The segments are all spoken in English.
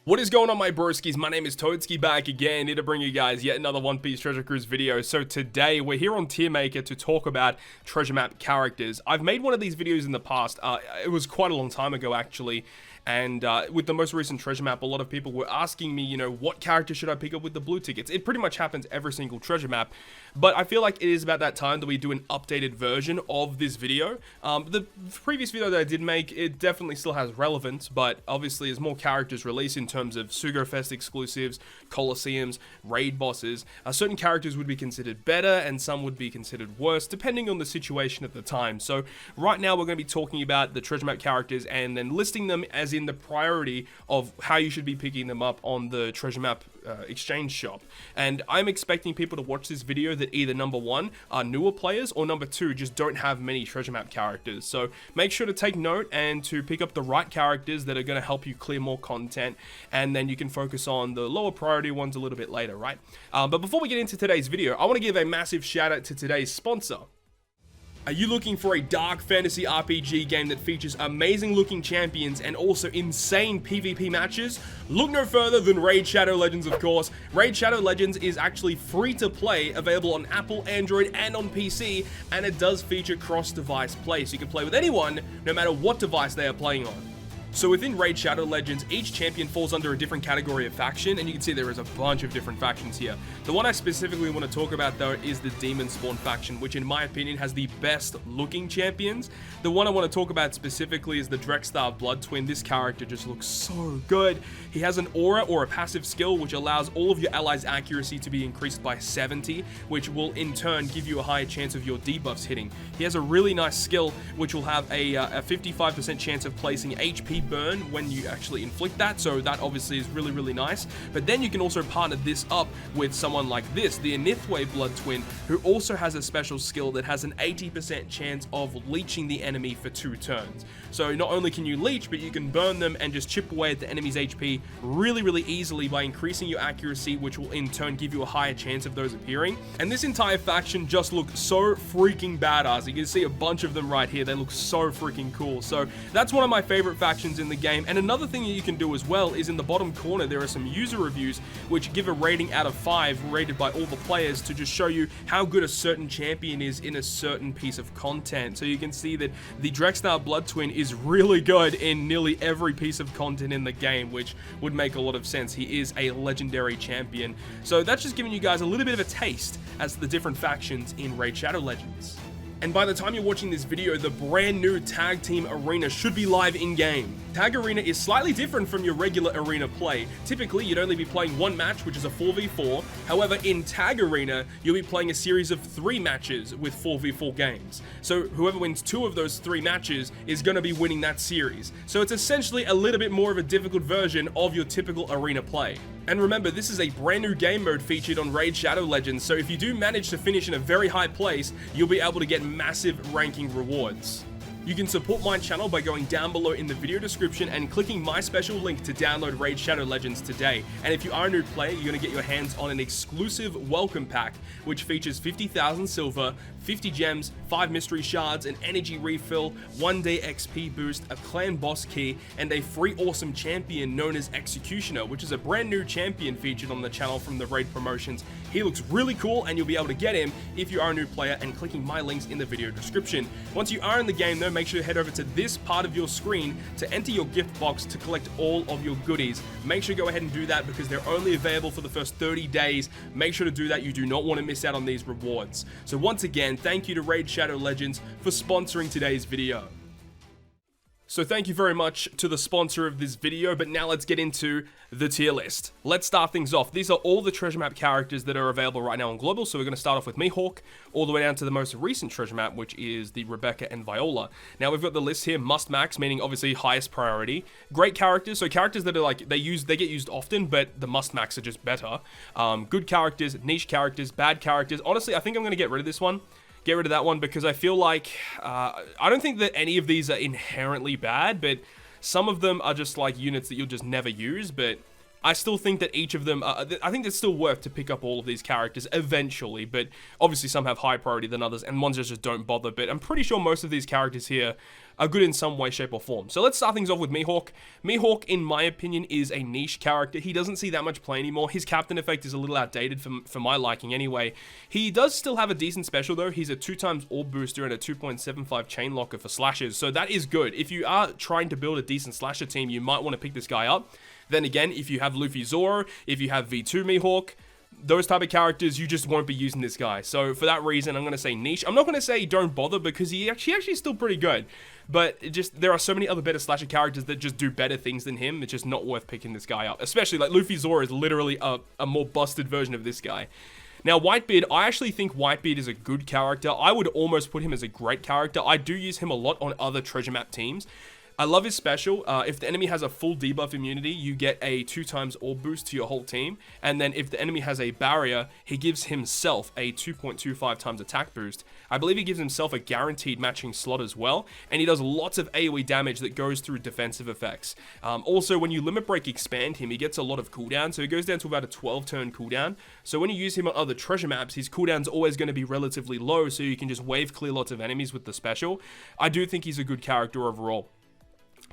What is going on, my broskies? My name is Toadskii, back again, here to bring you guys yet another One Piece Treasure Cruise video. So today, we're here on Tier Maker to talk about treasure map characters. I've made one of these videos in the past. It was quite a long time ago, actually. And with the most recent treasure map, a lot of people were asking me, what character should I pick up with the blue tickets? It pretty much happens every single treasure map. But I feel like it is about that time that we do an updated version of this video. The previous video that I did make, it definitely still has relevance, but obviously as more characters release in terms of Sugofest exclusives, Colosseums, raid bosses, certain characters would be considered better and some would be considered worse, depending on the situation at the time. So right now we're going to be talking about the treasure map characters and then listing them as in the priority of how you should be picking them up on the treasure map exchange shop. And I'm expecting people to watch this video that either number one are newer players or number two just don't have many treasure map characters. So make sure to take note and to pick up the right characters that are going to help you clear more content, and then you can focus on the lower priority ones a little bit later, right? But before we get into today's video, I want to give a massive shout out to today's sponsor. Are you looking for a dark fantasy RPG game that features amazing looking champions and also insane PvP matches? Look no further than Raid Shadow Legends, of course. Raid Shadow Legends is actually free to play, available on Apple, Android, and on PC, and it does feature cross-device play, so you can play with anyone, no matter what device they are playing on. So within Raid Shadow Legends, each champion falls under a different category of faction, and you can see there is a bunch of different factions here. The one I specifically want to talk about though is the Demon Spawn faction, which in my opinion has the best looking champions. The one I want to talk about specifically is the Drekstar Blood Twin. This character just looks so good. He has an aura or a passive skill which allows all of your allies' accuracy to be increased by 70, which will in turn give you a higher chance of your debuffs hitting. He has a really nice skill which will have a 55% chance of placing HP burn when you actually inflict that, so that obviously is really nice. But then you can also partner this up with someone like this, the Enithwe Blood Twin, who also has a special skill that has an 80% chance of leeching the enemy for 2 turns. So not only can you leech, but you can burn them and just chip away at the enemy's HP really easily by increasing your accuracy, which will in turn give you a higher chance of those appearing. And this entire faction just looks so freaking badass. You can see a bunch of them right here. They look so freaking cool. So that's one of my favorite factions in the game. And another thing that you can do as well is in the bottom corner there are some user reviews which give a rating out of 5 rated by all the players to just show you how good a certain champion is in a certain piece of content. So you can see that the Drekstar Blood Twin is really good in nearly every piece of content in the game, which would make a lot of sense. He is a legendary champion. So that's just giving you guys a little bit of a taste as to the different factions in Raid Shadow Legends. And by the time you're watching this video, the brand new Tag Team Arena should be live in-game. Tag Arena is slightly different from your regular arena play. Typically, you'd only be playing one match, which is a 4v4. However, in Tag Arena, you'll be playing a series of 3 matches with 4v4 games. So whoever wins 2 of those 3 matches is going to be winning that series. So it's essentially a little bit more of a difficult version of your typical arena play. And remember, this is a brand new game mode featured on Raid Shadow Legends, so if you do manage to finish in a very high place, you'll be able to get massive ranking rewards. You can support my channel by going down below in the video description and clicking my special link to download Raid Shadow Legends today. And if you are a new player, you're going to get your hands on an exclusive welcome pack, which features 50,000 silver, 50 gems, 5 mystery shards, an energy refill, 1-day XP boost, a clan boss key, and a free awesome champion known as Executioner, which is a brand new champion featured on the channel from the raid promotions. He looks really cool, and you'll be able to get him if you are a new player and clicking my links in the video description. Once you are in the game though, make sure to head over to this part of your screen to enter your gift box to collect all of your goodies. Make sure to go ahead and do that because they're only available for the first 30 days. Make sure to do that. You do not want to miss out on these rewards. So once again, thank you to Raid Shadow Legends for sponsoring today's video. So thank you very much to the sponsor of this video, but now let's get into the tier list. Let's start things off. These are all the treasure map characters that are available right now on Global, so we're going to start off with Mihawk, all the way down to the most recent treasure map, which is the Rebecca and Viola. Now we've got the list here, must max, meaning obviously highest priority. Great characters, so characters that are like, they get used often, but the must max are just better. Good characters, niche characters, bad characters. Honestly, I think I'm going to get rid of this one. Get rid of that one because I feel like, I don't think that any of these are inherently bad, but some of them are just like units that you'll just never use, but I still think that each of them, I think it's still worth to pick up all of these characters eventually, but obviously some have higher priority than others, and ones just don't bother, but I'm pretty sure most of these characters here are good in some way, shape, or form. So let's start things off with Mihawk. Mihawk, in my opinion, is a niche character. He doesn't see that much play anymore. His captain effect is a little outdated for my liking anyway. He does still have a decent special though. He's a 2x orb booster and a 2.75 chain locker for slashes. So that is good. If you are trying to build a decent slasher team, you might want to pick this guy up. Then again, if you have Luffy Zoro, if you have V2 Mihawk, those type of characters, you just won't be using this guy. So for that reason, I'm going to say niche. I'm not going to say don't bother because he actually is still pretty good. But there are so many other better slasher characters that just do better things than him. It's just not worth picking this guy up. Especially like Luffy Zoro is literally a more busted version of this guy. Now, Whitebeard, I actually think Whitebeard is a good character. I would almost put him as a great character. I do use him a lot on other treasure map teams. I love his special. If the enemy has a full debuff immunity, you get a 2x orb boost to your whole team. And then if the enemy has a barrier, he gives himself a 2.25 times attack boost. I believe he gives himself a guaranteed matching slot as well. And he does lots of AoE damage that goes through defensive effects. Also, when you limit break expand him, he gets a lot of cooldown. So he goes down to about a 12 turn cooldown. So when you use him on other treasure maps, his cooldown's always going to be relatively low. So you can just wave clear lots of enemies with the special. I do think he's a good character overall.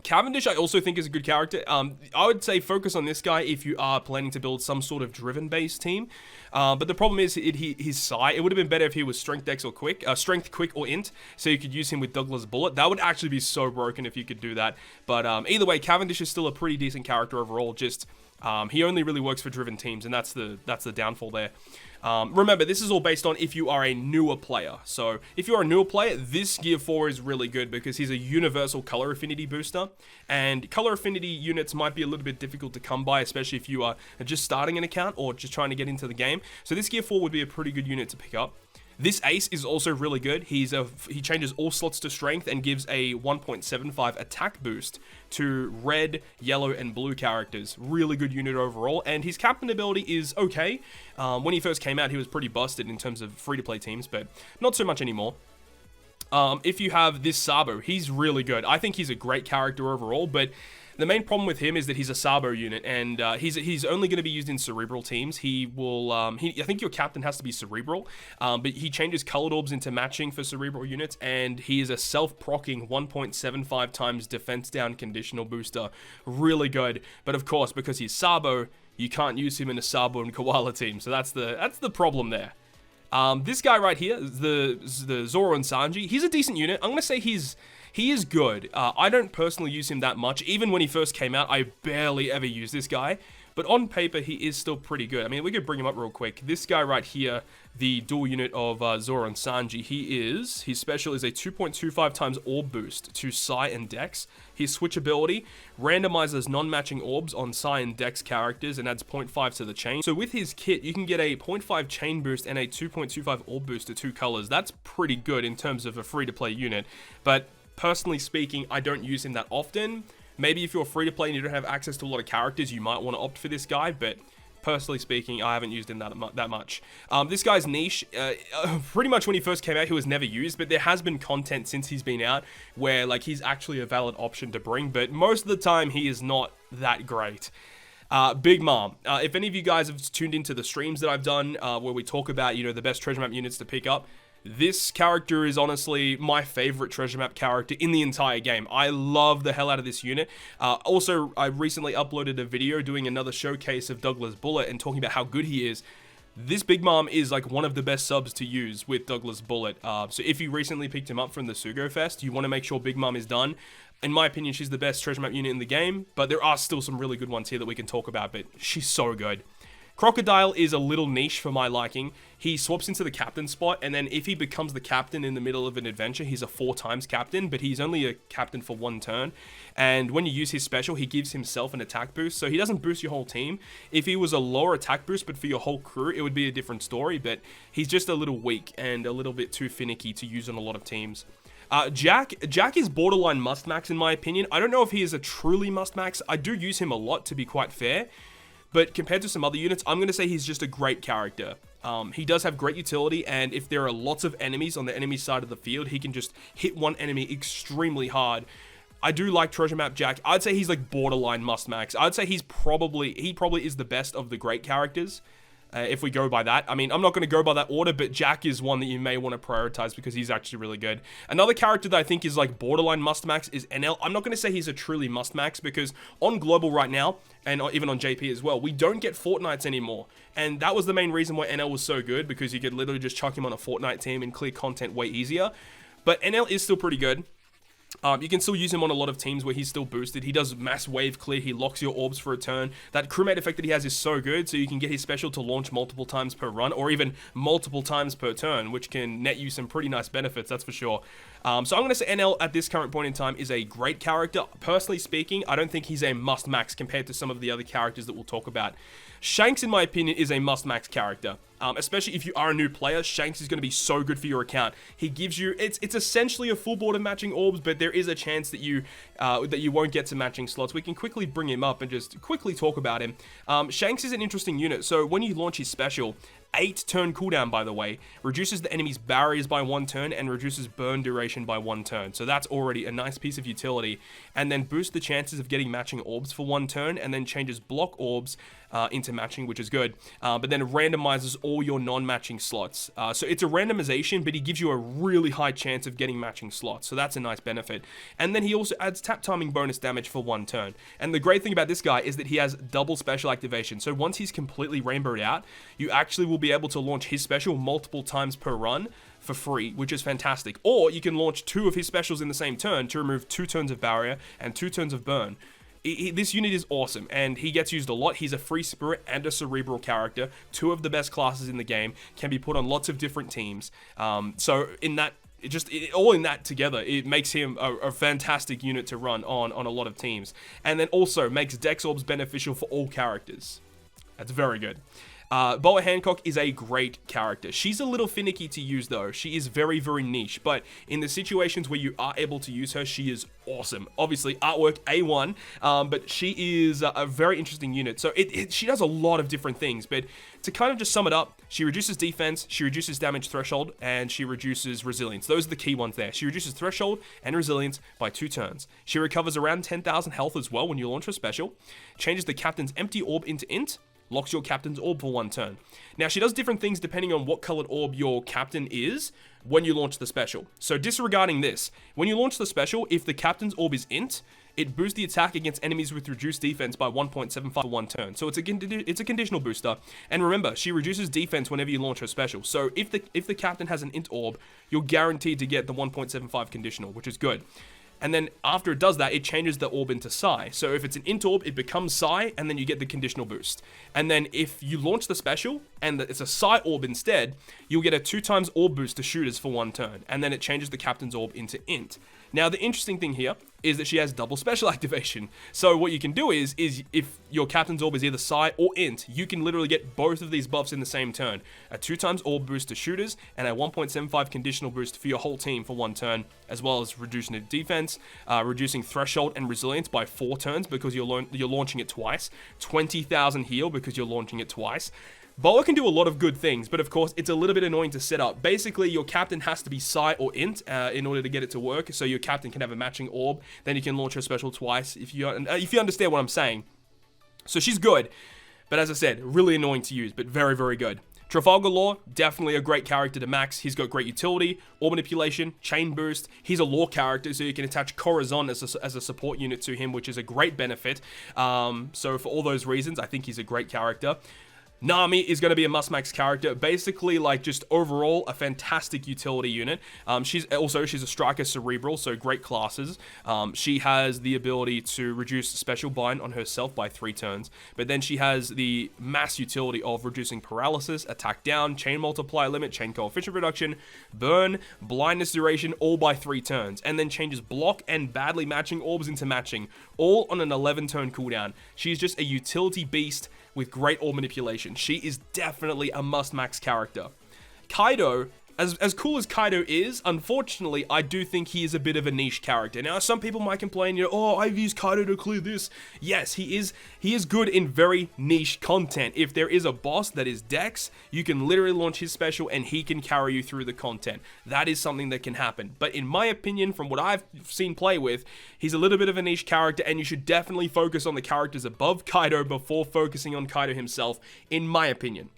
Cavendish, I also think is a good character. I would say focus on this guy if you are planning to build some sort of driven-based team. But the problem is his psi. It would have been better if he was strength, dex, or quick, strength, quick, or int, so you could use him with Douglas Bullet. That would actually be so broken if you could do that. But either way, Cavendish is still a pretty decent character overall. Just he only really works for driven teams, and that's the downfall there. Remember, this is all based on if you are a newer player. So if you're a newer player, this Gear 4 is really good because he's a universal color affinity booster. And color affinity units might be a little bit difficult to come by, especially if you are just starting an account or just trying to get into the game. So this Gear 4 would be a pretty good unit to pick up. This ace is also really good. He changes all slots to strength and gives a 1.75 attack boost to red, yellow, and blue characters. Really good unit overall, and his captain ability is okay. When he first came out, he was pretty busted in terms of free-to-play teams, but not so much anymore. If you have this Sabo, he's really good. I think he's a great character overall, but the main problem with him is that he's a Sabo unit, and he's only going to be used in cerebral teams. He will, I think your captain has to be cerebral, but he changes colored orbs into matching for cerebral units, and he is a self-procking 1.75 times defense down conditional booster. Really good, but of course, because he's Sabo, you can't use him in a Sabo and Koala team, so that's the problem there. This guy right here, the Zoro and Sanji, he's a decent unit. I'm going to say he is good. I don't personally use him that much. Even when he first came out, I barely ever use this guy. But on paper, he is still pretty good. I mean, we could bring him up real quick. This guy right here, the dual unit of Zoro and Sanji, his special is a 2.25 times orb boost to Psi and Dex. His switch ability randomizes non-matching orbs on Psi and Dex characters and adds 0.5 to the chain. So with his kit, you can get a 0.5 chain boost and a 2.25 orb boost to 2 colors. That's pretty good in terms of a free-to-play unit. But personally speaking, I don't use him that often. Maybe if you're free to play and you don't have access to a lot of characters, you might want to opt for this guy, but personally speaking, I haven't used him that much. This guy's niche, pretty much when he first came out, he was never used, but there has been content since he's been out where like he's actually a valid option to bring, but most of the time he is not that great. Big Mom. If any of you guys have tuned into the streams that I've done where we talk about, the best treasure map units to pick up, this character is honestly my favorite treasure map character in the entire game. I love the hell out of this unit. Also, I recently uploaded a video doing another showcase of Douglas Bullet and talking about how good he is. This Big Mom is like one of the best subs to use with Douglas Bullet. So if you recently picked him up from the Sugo Fest, you want to make sure Big Mom is done. In my opinion, she's the best treasure map unit in the game, but there are still some really good ones here that we can talk about, but she's so good. Crocodile is a little niche for my liking. He swaps into the captain spot, and then if he becomes the captain in the middle of an adventure, he's a 4 times captain, but he's only a captain for 1 turn. And when you use his special, he gives himself an attack boost, so he doesn't boost your whole team. If he was a lower attack boost, but for your whole crew, it would be a different story, but he's just a little weak and a little bit too finicky to use on a lot of teams. Jack is borderline must-max in my opinion. I don't know if he is a truly must-max. I do use him a lot, to be quite fair. But compared to some other units, I'm going to say he's just a great character. He does have great utility, and if there are lots of enemies on the enemy side of the field, he can just hit one enemy extremely hard. I do like Treasure Map Jack. I'd say he's like borderline must-max. I'd say he probably is the best of the great characters. if we go by that. I mean, I'm not going to go by that order, but Jack is one that you may want to prioritize because he's actually really good. Another character that I think is like borderline must-max is NL. I'm not going to say he's a truly must-max because on Global right now, and even on JP as well, we don't get Fortnights anymore. And that was the main reason why NL was so good, because you could literally just chuck him on a Fortnite team and clear content way easier. But NL is still pretty good. You can still use him on a lot of teams where he's still boosted. He does mass wave clear. He locks your orbs for a turn. That crewmate effect that he has is so good, so you can get his special to launch multiple times per run, or even multiple times per turn, which can net you some pretty nice benefits, that's for sure. So I'm going to say NL at this current point in time is a great character. Personally speaking, I don't think he's a must-max compared to some of the other characters that we'll talk about. Shanks, in my opinion, is a must-max character. Especially if you are a new player, Shanks is going to be so good for your account. He gives you, it's essentially a full board of matching orbs, but there is a chance that you won't get some matching slots. We can quickly bring him up and just quickly talk about him. Shanks is an interesting unit. So when you launch his special, 8 turn cooldown, by the way, reduces the enemy's barriers by 1 turn and reduces burn duration by 1 turn. So that's already a nice piece of utility. And then boosts the chances of getting matching orbs for 1 turn, and then changes block orbs into matching, which is good. But then randomizes all your non-matching slots. So it's a randomization, but he gives you a really high chance of getting matching slots. So that's a nice benefit. And then he also adds tap timing bonus damage for 1 turn. And the great thing about this guy is that he has double special activation. So once he's completely rainbowed out, you actually will be able to launch his special multiple times per run for free, which is fantastic. Or you can launch 2 of his specials in the same turn to remove 2 turns of barrier and 2 turns of burn. This unit is awesome, and he gets used a lot. He's a free spirit and a cerebral character, 2 of the best classes in the game, can be put on lots of different teams. So in that, all in that together, it makes him a fantastic unit to run on a lot of teams. And then also makes Dex Orbs beneficial for all characters. That's very good. Boa Hancock is a great character. She's a little finicky to use though. She is very, very niche, but in the situations where you are able to use her, she is awesome. Obviously, artwork A1, but she is a very interesting unit. So she does a lot of different things, but to kind of just sum it up, she reduces defense, she reduces damage threshold, and she reduces resilience. Those are the key ones there. She reduces threshold and resilience by 2 turns. She recovers around 10,000 health as well when you launch her special, changes the captain's empty orb into int, locks your captain's orb for 1 turn. Now, she does different things depending on what colored orb your captain is when you launch the special. So disregarding this, when you launch the special, if the captain's orb is int, it boosts the attack against enemies with reduced defense by 1.75 for 1 turn. So it's a conditional booster. And remember, she reduces defense whenever you launch her special. So if the captain has an int orb, you're guaranteed to get the 1.75 conditional, which is good. And then after it does that, it changes the orb into Psi. So if it's an int orb, it becomes Psi, and then you get the conditional boost. And then if you launch the special, and it's a Psi orb instead, you'll get a 2 times orb boost to shooters for 1 turn. And then it changes the captain's orb into int. Now, the interesting thing here is that she has double special activation. So what you can do is if your captain's orb is either Psi or int, you can literally get both of these buffs in the same turn. A 2 times orb boost to shooters, and a 1.75 conditional boost for your whole team for 1 turn, as well as reducing the defense, reducing threshold and resilience by 4 turns because you're launching it twice, 20,000 heal because you're launching it twice. Boa can do a lot of good things, but of course, it's a little bit annoying to set up. Basically, your captain has to be Psi or int in order to get it to work, so your captain can have a matching orb, then you can launch her special twice, if you understand what I'm saying. So she's good, but as I said, really annoying to use, but very, very good. Trafalgar Law, definitely a great character to max. He's got great utility, orb manipulation, chain boost. He's a lore character, so you can attach Corazon as a support unit to him, which is a great benefit. So for all those reasons, I think he's a great character. Nami is going to be a must-max character, basically like just overall a fantastic utility unit. She's a striker cerebral, so great classes. She has the ability to reduce special bind on herself by 3 turns, but then she has the mass utility of reducing paralysis, attack down, chain multiplier limit, chain coefficient reduction, burn, blindness duration, all by 3 turns, and then changes block and badly matching orbs into matching, all on an 11 turn cooldown. She's just a utility beast with great orb manipulation. She is definitely a must-max character. Kaido, as cool as Kaido is, unfortunately, I do think he is a bit of a niche character. Now, some people might complain, oh, I've used Kaido to clear this. Yes, he is good in very niche content. If there is a boss that is Dex, you can literally launch his special and he can carry you through the content. That is something that can happen. But in my opinion, from what I've seen play with, he's a little bit of a niche character, and you should definitely focus on the characters above Kaido before focusing on Kaido himself, in my opinion.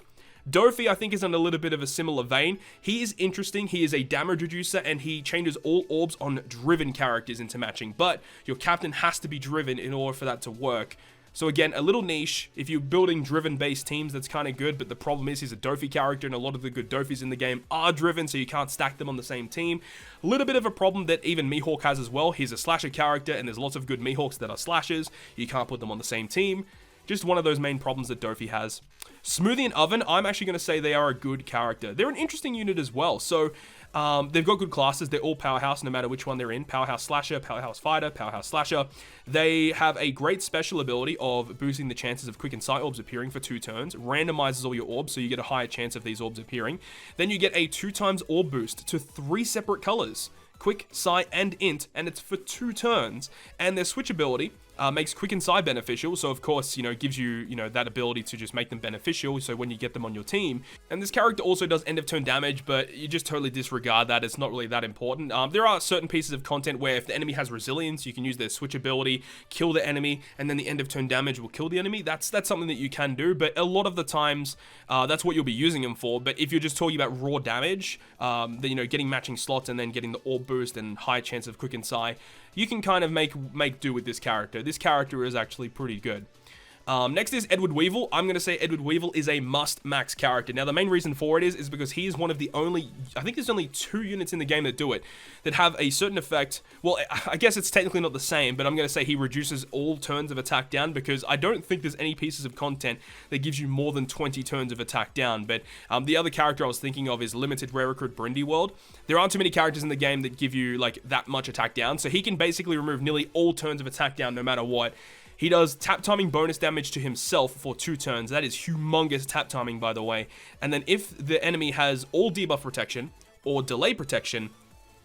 Dofi, I think, is in a little bit of a similar vein. He is interesting. He is a damage reducer, and he changes all orbs on driven characters into matching. But your captain has to be driven in order for that to work. So again, a little niche. If you're building driven-based teams, that's kind of good, but the problem is he's a Dofi character, and a lot of the good Dofis in the game are driven, so you can't stack them on the same team. A little bit of a problem that even Mihawk has as well. He's a slasher character, and there's lots of good Mihawks that are slashers. You can't put them on the same team. Just one of those main problems that Dofi has. Smoothie and Oven, I'm actually going to say they are a good character. They're an interesting unit as well. So they've got good classes. They're all powerhouse no matter which one they're in. Powerhouse Slasher, Powerhouse Fighter, Powerhouse Slasher. They have a great special ability of boosting the chances of Quick and Sight orbs appearing for 2 turns. Randomizes all your orbs, so you get a higher chance of these orbs appearing. Then you get a 2x orb boost to 3 separate colors. Quick, Sight, and Int, and it's for 2 turns. And their switch ability makes Quick and Sight beneficial, so of course, gives you, that ability to just make them beneficial, so when you get them on your team. And this character also does end of turn damage, but you just totally disregard that. It's not really that important. There are certain pieces of content where if the enemy has resilience, you can use their switch ability, kill the enemy, and then the end of turn damage will kill the enemy. That's something that you can do, but a lot of the times, that's what you'll be using them for. But if you're just talking about raw damage, getting matching slots and then getting the orb boost and high chance of Quick and Sight, you can kind of make do with this character. This character is actually pretty good. Next is Edward Weevil. I'm going to say Edward Weevil is a must-max character. Now, the main reason for it is because he is one of the only, I think there's only 2 units in the game that do it, that have a certain effect. Well, I guess it's technically not the same, but I'm going to say he reduces all turns of attack down, because I don't think there's any pieces of content that gives you more than 20 turns of attack down. But the other character I was thinking of is Limited Rare Recruit Brindy World. There aren't too many characters in the game that give you, like, that much attack down, so he can basically remove nearly all turns of attack down no matter what. He does tap timing bonus damage to himself for 2 turns. That is humongous tap timing, by the way. And then if the enemy has all debuff protection or delay protection,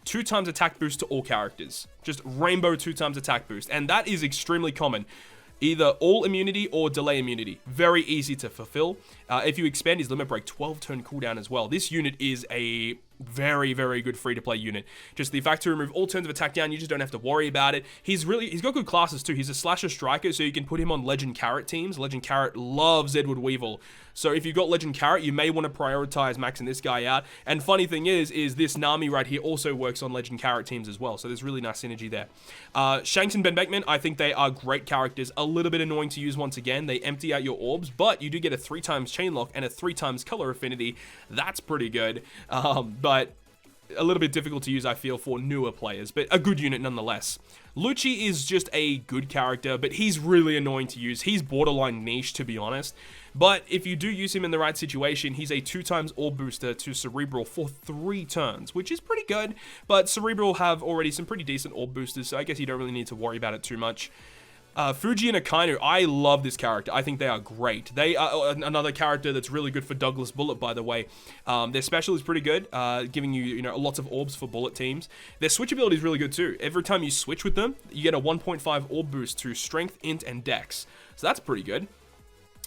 2 times attack boost to all characters. Just rainbow 2 times attack boost. And that is extremely common. Either all immunity or delay immunity. Very easy to fulfill. If you expand his limit break, 12 turn cooldown as well. This unit is a very, very good free-to-play unit. Just the fact to remove all turns of attack down, you just don't have to worry about it. He's got good classes too. He's a slasher striker, so you can put him on Legend Carrot teams. Legend Carrot loves Edward Weevil. So if you've got Legend Carrot, you may want to prioritize maxing this guy out. And funny thing is this Nami right here also works on Legend Carrot teams as well. So there's really nice synergy there. Shanks and Ben Beckman, I think they are great characters. A little bit annoying to use once again. They empty out your orbs, but you do get a 3 times chain lock and a 3 times color affinity. That's pretty good. But a little bit difficult to use, I feel, for newer players, but a good unit nonetheless. Lucci is just a good character, but he's really annoying to use. He's borderline niche, to be honest. But if you do use him in the right situation, he's a 2 times orb booster to Cerebral for 3 turns, which is pretty good. But Cerebral have already some pretty decent orb boosters, so I guess you don't really need to worry about it too much. Fuji and Akainu, I love this character. I think they are great. They are another character that's really good for Douglas Bullet, by the way. Their special is pretty good, giving you, lots of orbs for bullet teams. Their switch ability is really good too. Every time you switch with them, you get a 1.5 orb boost to Strength, Int, and Dex. So that's pretty good.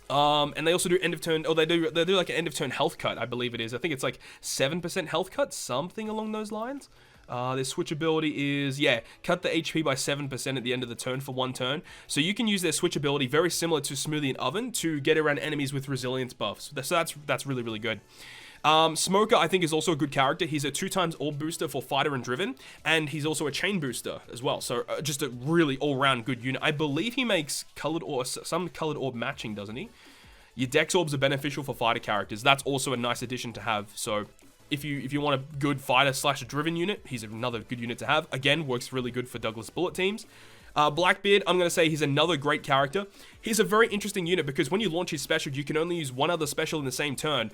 And they also do end of turn, they do like an end of turn health cut, I believe it is. I think it's like 7% health cut, something along those lines. Their switch ability is, cut the HP by 7% at the end of the turn for 1 turn. So you can use their switch ability very similar to Smoothie and Oven to get around enemies with resilience buffs. So that's really, really good. Smoker, I think, is also a good character. He's a 2 times orb booster for Fighter and Driven, and he's also a chain booster as well. So just a really all-round good unit. I believe he makes some colored orb matching, doesn't he? Your Dex orbs are beneficial for fighter characters. That's also a nice addition to have. So if you want a good fighter/driven unit, he's another good unit to have. Again, works really good for Douglas Bullet teams. Blackbeard, I'm going to say he's another great character. He's a very interesting unit because when you launch his special, you can only use one other special in the same turn.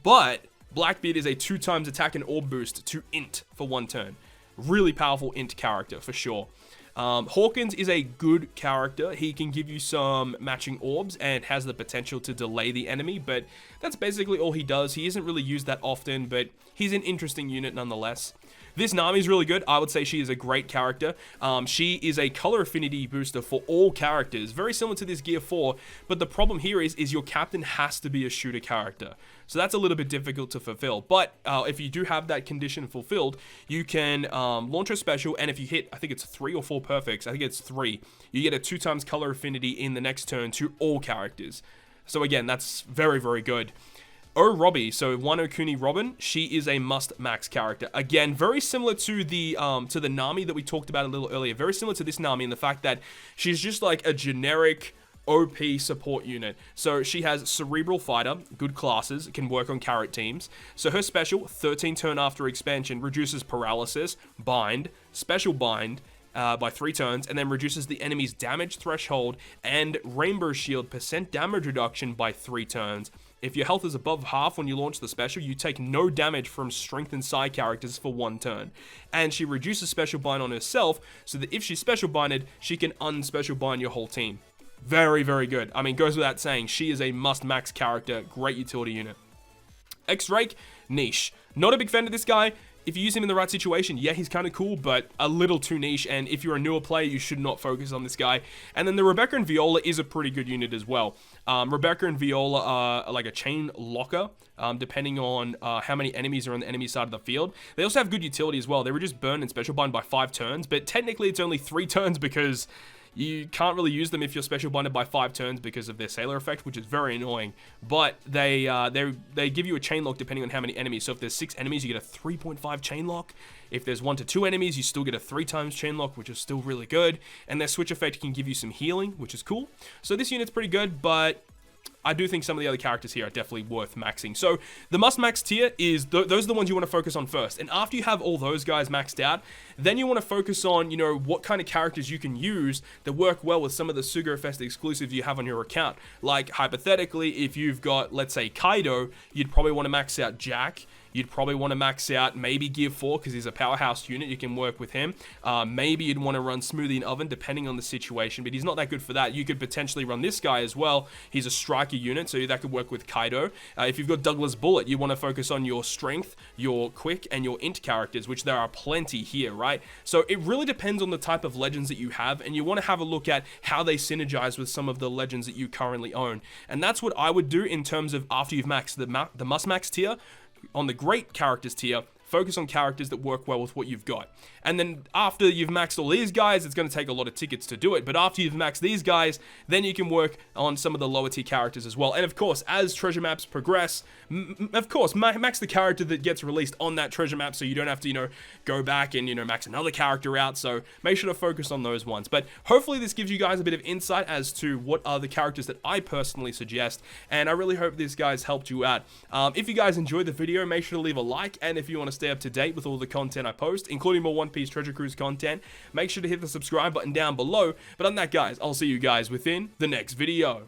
But Blackbeard is a 2 times attack and orb boost to Int for 1 turn. Really powerful Int character for sure. Hawkins is a good character. He can give you some matching orbs and has the potential to delay the enemy, but that's basically all he does. He isn't really used that often, but he's an interesting unit nonetheless. This Nami is really good. I would say she is a great character. She is a color affinity booster for all characters, very similar to this Gear 4, but the problem here is your captain has to be a shooter character. So that's a little bit difficult to fulfill. But if you do have that condition fulfilled, you can launch a special, and if you hit, I think it's 3 or 4 perfects, I think it's 3, you get a 2 times color affinity in the next turn to all characters. So again, that's very, very good. Robbie, so Wano Kuni Robin, she is a must max character. Again, very similar to the Nami that we talked about a little earlier. Very similar to this Nami in the fact that she's just like a generic OP support unit. So she has Cerebral Fighter, good classes, can work on carrot teams. So her special, 13 turn after expansion, reduces paralysis, bind, special bind, by 3 turns, and then reduces the enemy's damage threshold and Rainbow Shield % damage reduction by 3 turns. If your health is above half when you launch the special, you take no damage from strength and side characters for 1 turn. And she reduces special bind on herself, so that if she's special binded, she can unspecial bind your whole team. Very, very good. I mean, goes without saying, she is a must-max character, great utility unit. X-Rake, niche. Not a big fan of this guy. If you use him in the right situation, yeah, he's kind of cool, but a little too niche, and if you're a newer player, you should not focus on this guy. And then the Rebecca and Viola is a pretty good unit as well. Rebecca and Viola are like a chain locker, depending on how many enemies are on the enemy side of the field. They also have good utility as well. They reduce burn and special bind by 5 turns, but technically it's only 3 turns because you can't really use them if you're special binded by 5 turns because of their sailor effect, which is very annoying. But they give you a chain lock depending on how many enemies. So if there's 6 enemies, you get a 3.5 chain lock. If there's 1 to 2 enemies, you still get a 3 times chain lock, which is still really good. And their switch effect can give you some healing, which is cool. So this unit's pretty good, but I do think some of the other characters here are definitely worth maxing. So the must-max tier is, those are the ones you want to focus on first. And after you have all those guys maxed out, then you want to focus on, you know, what kind of characters you can use that work well with some of the Sugar Fest exclusives you have on your account. Like, hypothetically, if you've got, let's say, Kaido, you'd probably want to max out Jack. You'd probably want to max out maybe Gear 4 because he's a powerhouse unit. You can work with him. Maybe you'd want to run Smoothie and Oven depending on the situation, but he's not that good for that. You could potentially run this guy as well. He's a striker unit, so that could work with Kaido. If you've got Douglas Bullet, you want to focus on your strength, your quick, and your int characters, which there are plenty here, right? So it really depends on the type of legends that you have, and you want to have a look at how they synergize with some of the legends that you currently own. And that's what I would do in terms of after you've maxed the must-max tier. On the great characters tier, focus on characters that work well with what you've got. And then after you've maxed all these guys, it's going to take a lot of tickets to do it. But after you've maxed these guys, then you can work on some of the lower tier characters as well. And of course, as treasure maps progress, of course, max the character that gets released on that treasure map so you don't have to, you know, go back and, you know, max another character out. So make sure to focus on those ones. But hopefully this gives you guys a bit of insight as to what are the characters that I personally suggest. And I really hope this guys helped you out. If you guys enjoyed the video, make sure to leave a like. And if you want to stay up to date with all the content I post, including more One Piece Treasure Cruise content, make sure to hit the subscribe button down below. But other than that, guys, I'll see you guys within the next video.